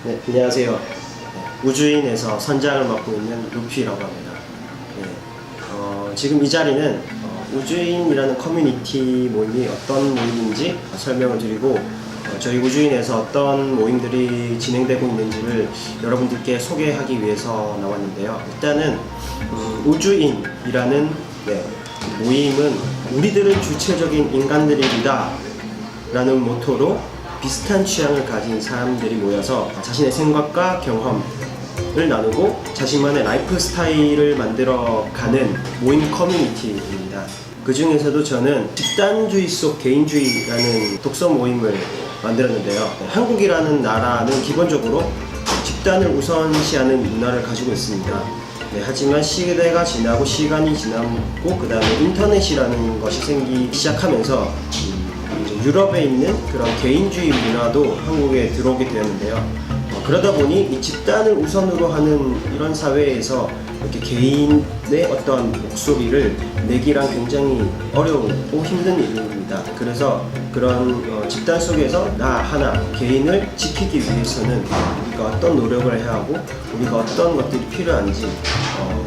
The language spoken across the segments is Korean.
네, 안녕하세요. 우주인에서 선장을 맡고 있는 루피라고 합니다. 지금 이 자리는 우주인이라는 커뮤니티 모임이 어떤 모임인지 설명을 드리고 저희 우주인에서 어떤 모임들이 진행되고 있는지를 여러분들께 소개하기 위해서 나왔는데요. 일단은 우주인이라는 모임은 우리들은 주체적인 인간들이다 라는 모토로 비슷한 취향을 가진 사람들이 모여서 자신의 생각과 경험을 나누고 자신만의 라이프 스타일을 만들어가는 모임 커뮤니티입니다. 그 중에서도 저는 집단주의 속 개인주의라는 독서 모임을 만들었는데요. 한국이라는 나라는 기본적으로 집단을 우선시하는 문화를 가지고 있습니다. 하지만 시대가 지나고 시간이 지나고 그 다음에 인터넷이라는 것이 생기기 시작하면서 유럽에 있는 그런 개인주의 문화도 한국에 들어오게 되었는데요. 그러다 보니 이 집단을 우선으로 하는 이런 사회에서 이렇게 개인의 어떤 목소리를 내기란 굉장히 어려우고 힘든 일입니다. 그래서 그런 집단 속에서 나 하나 개인을 지키기 위해서는 우리가 어떤 노력을 해야 하고 우리가 어떤 것들이 필요한지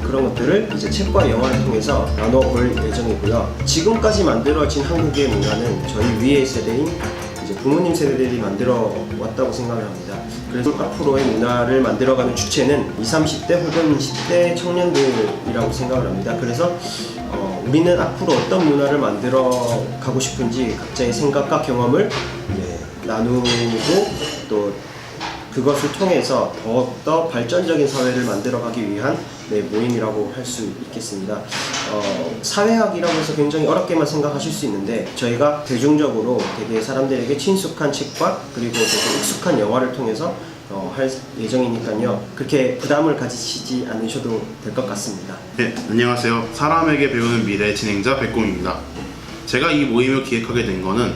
그런 것들을 이제 책과 영화를 통해서 나눠볼 예정이고요. 지금까지 만들어진 한국의 문화는 저희 위의 세대인 이제 부모님 세대들이 만들어 왔다고 생각을 합니다. 그래서 앞으로의 문화를 만들어가는 주체는 20, 30대 혹은 10대 청년들이라고 생각을 합니다. 그래서 우리는 앞으로 어떤 문화를 만들어 가고 싶은지 각자의 생각과 경험을 나누고 또 그것을 통해서 더욱더 발전적인 사회를 만들어가기 위한 모임이라고 할 수 있겠습니다. 사회학이라고 해서 굉장히 어렵게만 생각하실 수 있는데 저희가 대중적으로 되게 사람들에게 친숙한 책과 그리고 되게 익숙한 영화를 통해서 할 예정이니까요. 그렇게 부담을 가지시지 않으셔도 될 것 같습니다. 네, 안녕하세요. 사람에게 배우는 미래 진행자 백공입니다. 제가 이 모임을 기획하게 된 거는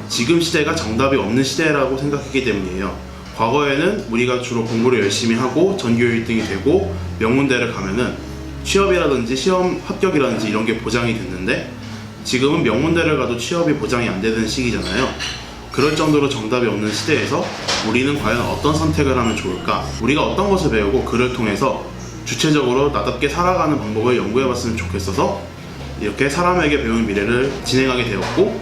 지금 시대가 정답이 없는 시대라고 생각했기 때문이에요. 과거에는 우리가 주로 공부를 열심히 하고 전교 1등이 되고 명문대를 가면은 취업이라든지 시험 합격이라든지 이런 게 보장이 됐는데 지금은 명문대를 가도 취업이 보장이 안 되는 시기잖아요. 그럴 정도로 정답이 없는 시대에서 우리는 과연 어떤 선택을 하면 좋을까? 우리가 어떤 것을 배우고 그를 통해서 주체적으로 나답게 살아가는 방법을 연구해봤으면 좋겠어서 이렇게 사람에게 배우는 미래를 진행하게 되었고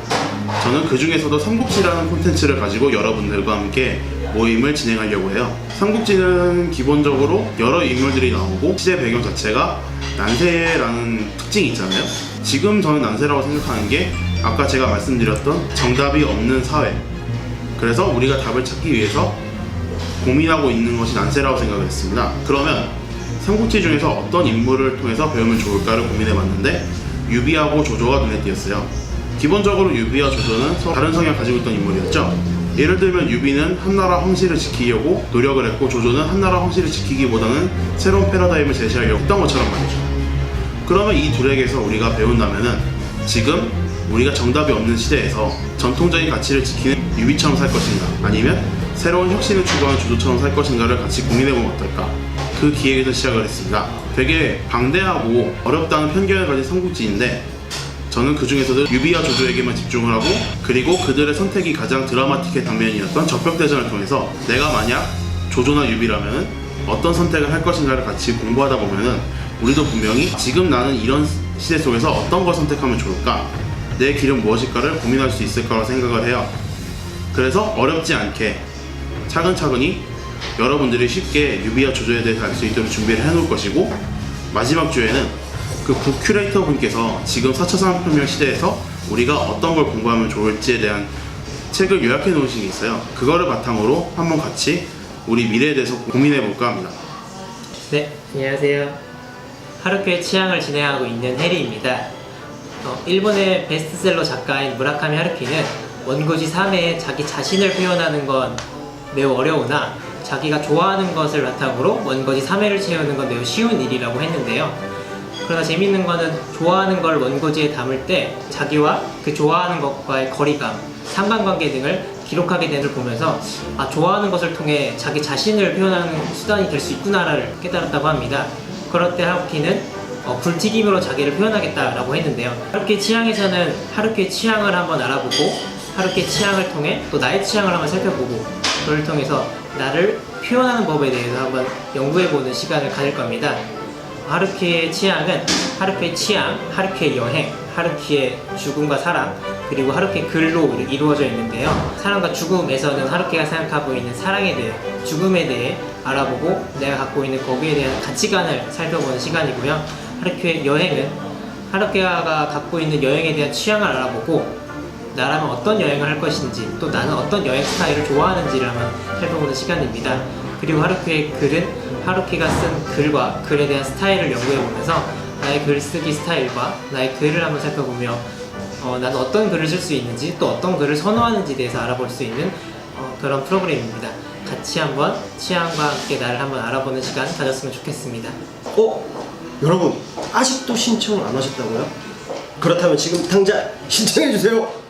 저는 그 중에서도 삼국지라는 콘텐츠를 가지고 여러분들과 함께 모임을 진행하려고 해요. 삼국지는 기본적으로 여러 인물들이 나오고 시대 배경 자체가 난세라는 특징이 있잖아요. 지금 저는 난세라고 생각하는 게 아까 제가 말씀드렸던 정답이 없는 사회, 그래서 우리가 답을 찾기 위해서 고민하고 있는 것이 난세라고 생각을 했습니다. 그러면 삼국지 중에서 어떤 인물을 통해서 배우면 좋을까를 고민해봤는데 유비하고 조조가 눈에 띄었어요. 기본적으로 유비와 조조는 서로 다른 성향을 가지고 있던 인물이었죠. 예를 들면 유비는 한나라 황실을 지키려고 노력을 했고 조조는 한나라 황실을 지키기보다는 새로운 패러다임을 제시하려고 했던 것처럼 말이죠. 그러면 이 둘에게서 우리가 배운다면은 지금 우리가 정답이 없는 시대에서 전통적인 가치를 지키는 유비처럼 살 것인가 아니면 새로운 혁신을 추구하는 조조처럼 살 것인가를 같이 고민해보면 어떨까, 그 기획에서 시작을 했습니다. 되게 방대하고 어렵다는 편견을 가진 삼국지인데 저는 그 중에서도 유비와 조조에게만 집중을 하고 그리고 그들의 선택이 가장 드라마틱한 장면이었던 적벽대전을 통해서 내가 만약 조조나 유비라면 어떤 선택을 할 것인가를 같이 공부하다 보면은 우리도 분명히 지금 나는 이런 시대 속에서 어떤 걸 선택하면 좋을까, 내 길은 무엇일까를 고민할 수 있을 거라 생각을 해요. 그래서 어렵지 않게 차근차근히 여러분들이 쉽게 유비와 조조에 대해서 알 수 있도록 준비를 해놓을 것이고 마지막 주에는 그 북큐레이터 분께서 지금 4차 산업혁명 시대에서 우리가 어떤 걸 공부하면 좋을지에 대한 책을 요약해 놓으신 게 있어요. 그거를 바탕으로 한번 같이 우리 미래에 대해서 고민해 볼까 합니다. 네, 안녕하세요. 하루키의 취향을 진행하고 있는 해리입니다. 일본의 베스트셀러 작가인 무라카미 하루키는 원고지 3회에 자기 자신을 표현하는 건 매우 어려우나 자기가 좋아하는 것을 바탕으로 원고지 3회를 채우는 건 매우 쉬운 일이라고 했는데요. 그러나 재밌는 거는 좋아하는 걸 원고지에 담을 때 자기와 그 좋아하는 것과의 거리감, 상관관계 등을 기록하게 되는 걸 보면서 좋아하는 것을 통해 자기 자신을 표현하는 수단이 될 수 있구나를 깨달았다고 합니다. 그럴 때 하루키는 굴튀김으로 자기를 표현하겠다라고 했는데요. 하루키의 취향에서는 하루키의 취향을 한번 알아보고 하루키의 취향을 통해 또 나의 취향을 한번 살펴보고 그걸 통해서 나를 표현하는 법에 대해서 한번 연구해보는 시간을 가질 겁니다. 하루키의 취향은 하루키의 취향, 하루키의 여행, 하루키의 죽음과 사랑, 그리고 하루키의 글로 이루어져 있는데요. 사랑과 죽음에서는 하루키가 생각하고 있는 사랑에 대해, 죽음에 대해 알아보고 내가 갖고 있는 거기에 대한 가치관을 살펴보는 시간이고요. 하루키의 여행은 하루키가 갖고 있는 여행에 대한 취향을 알아보고 나라면 어떤 여행을 할 것인지, 또 나는 어떤 여행 스타일을 좋아하는지를 한번 살펴보는 시간입니다. 그리고 하루키의 글은 하루키가 쓴 글과 글에 대한 스타일을 연구해보면서 나의 글쓰기 스타일과 나의 글을 한번 살펴보며 나는 어떤 글을 쓸 수 있는지, 또 어떤 글을 선호하는지에 대해서 알아볼 수 있는 그런 프로그램입니다. 같이 한번 취향과 함께 나를 한번 알아보는 시간 가졌으면 좋겠습니다. 여러분 아직도 신청을 안 하셨다고요? 그렇다면 지금 당장 신청해 주세요.